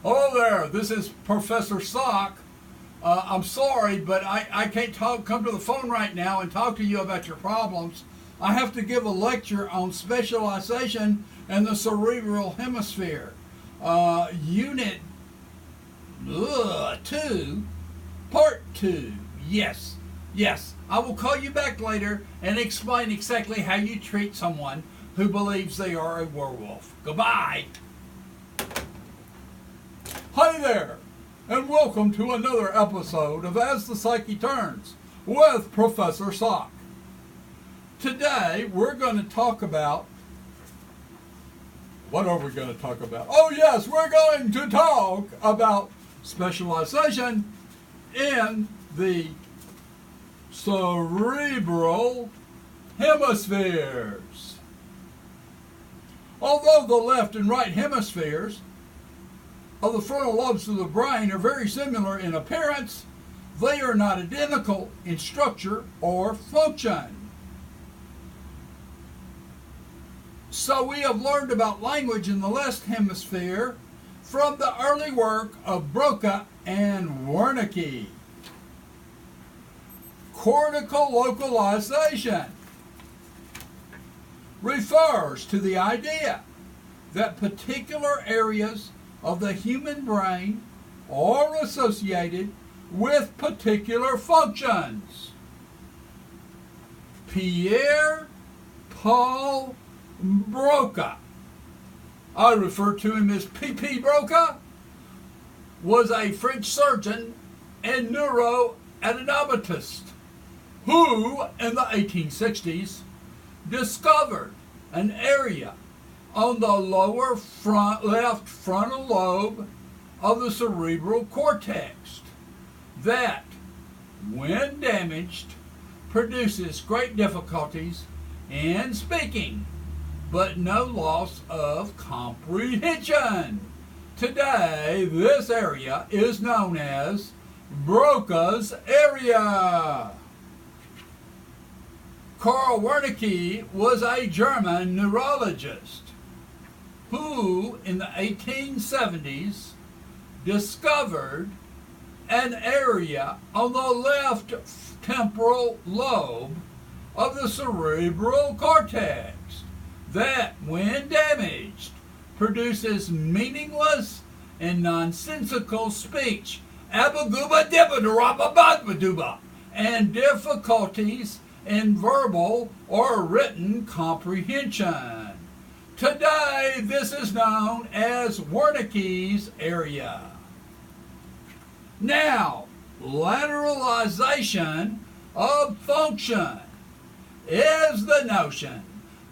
Hello there, this is Professor Sock. I'm sorry, but I can't come to the phone right now and talk to you about your problems. I have to give a lecture on specialization and the cerebral hemisphere. Unit 2, Part 2. Yes. I will call you back later and explain exactly how you treat someone who believes they are a werewolf. Goodbye. Hi there, and welcome to another episode of As the Psyche Turns with Professor Sock. Today we're going to talk about, what are we going to talk about? Oh yes, we're going to talk about specialization in the cerebral hemispheres. Although the left and right hemispheres of the frontal lobes of the brain are very similar in appearance, they are not identical in structure or function. So we have learned about language in the left hemisphere from the early work of Broca and Wernicke. Cortical localization refers to the idea that particular areas of the human brain are associated with particular functions. Pierre Paul Broca, I refer to him as P.P. Broca, was a French surgeon and neuroanatomist who, in the 1860s, discovered an area on the lower left frontal lobe of the cerebral cortex that, when damaged, produces great difficulties in speaking, but no loss of comprehension. Today, this area is known as Broca's area. Karl Wernicke was a German neurologist who, in the 1870s, discovered an area on the left temporal lobe of the cerebral cortex that, when damaged, produces meaningless and nonsensical speech, and difficulties in verbal or written comprehension. Today, this is known as Wernicke's area. Now, lateralization of function is the notion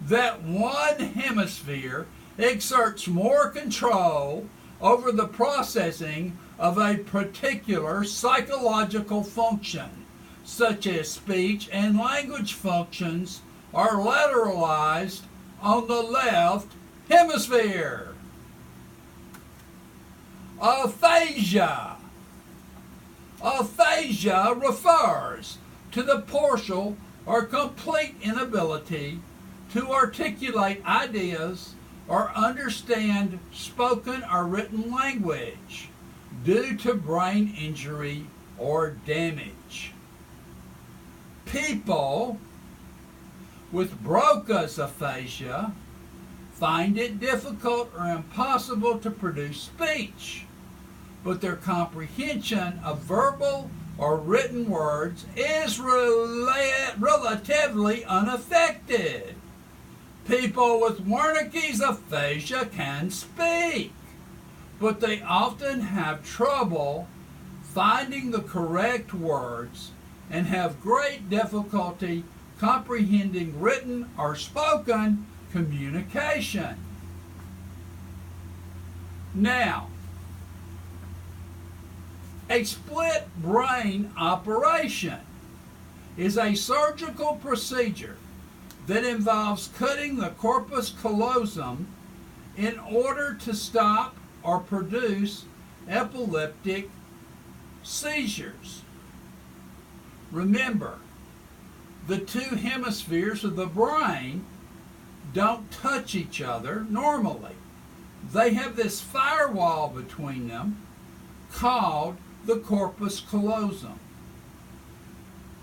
that one hemisphere exerts more control over the processing of a particular psychological function, such as speech and language functions are lateralized on the left hemisphere. Aphasia. Aphasia refers to the partial or complete inability to articulate ideas or understand spoken or written language due to brain injury or damage. People with Broca's aphasia find it difficult or impossible to produce speech, but their comprehension of verbal or written words is relatively unaffected. People with Wernicke's aphasia can speak, but they often have trouble finding the correct words and have great difficulty comprehending written or spoken communication. Now, a split brain operation is a surgical procedure that involves cutting the corpus callosum in order to stop or produce epileptic seizures. Remember, the two hemispheres of the brain don't touch each other normally, they have this firewall between them called the corpus callosum.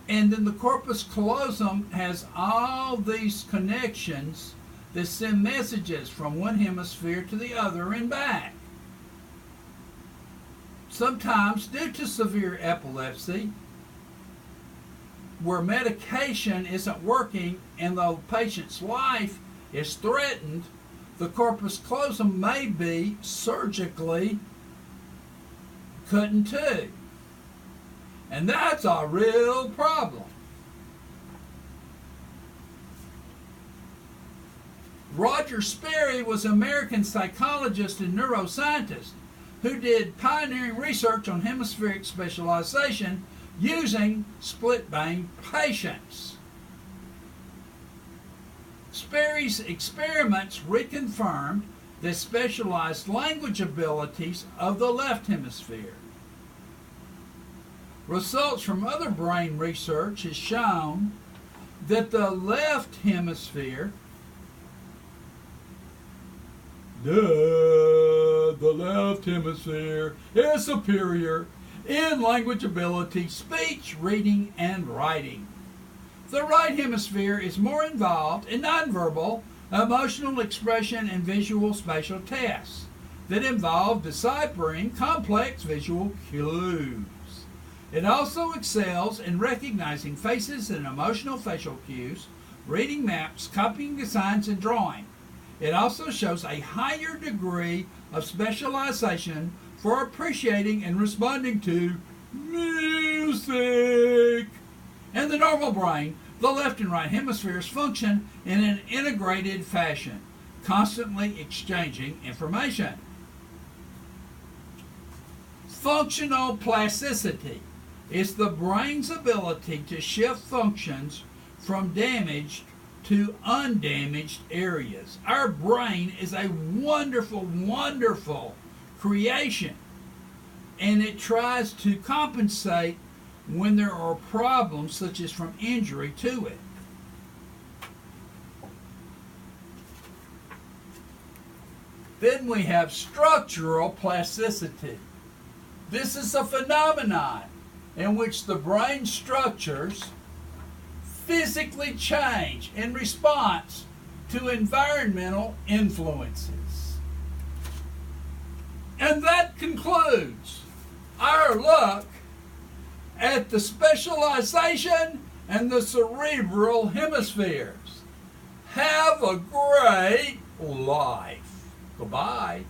And then the corpus callosum has all these connections that send messages from one hemisphere to the other and back. Sometimes, due to severe epilepsy, where medication isn't working and the patient's life is threatened, the corpus callosum may be surgically cut in two. And that's a real problem. Roger Sperry was an American psychologist and neuroscientist who did pioneering research on hemispheric specialization using split-brain patients. Sperry's experiments reconfirmed the specialized language abilities of the left hemisphere. Results from other brain research has shown that the left hemisphere, the left hemisphere is superior in language ability, speech, reading, and writing. The right hemisphere is more involved in nonverbal, emotional expression and visual spatial tasks that involve deciphering complex visual clues. It also excels in recognizing faces and emotional facial cues, reading maps, copying designs, and drawing. It also shows a higher degree of specialization for appreciating and responding to music. In the normal brain, the left and right hemispheres function in an integrated fashion, constantly exchanging information. Functional plasticity is the brain's ability to shift functions from damaged to undamaged areas. Our brain is a wonderful, wonderful creation, and it tries to compensate when there are problems such as from injury to it. Then we have structural plasticity. This is a phenomenon in which the brain structures physically change in response to environmental influences. And that concludes our look at the specialization and the cerebral hemispheres. Have a great life. Goodbye.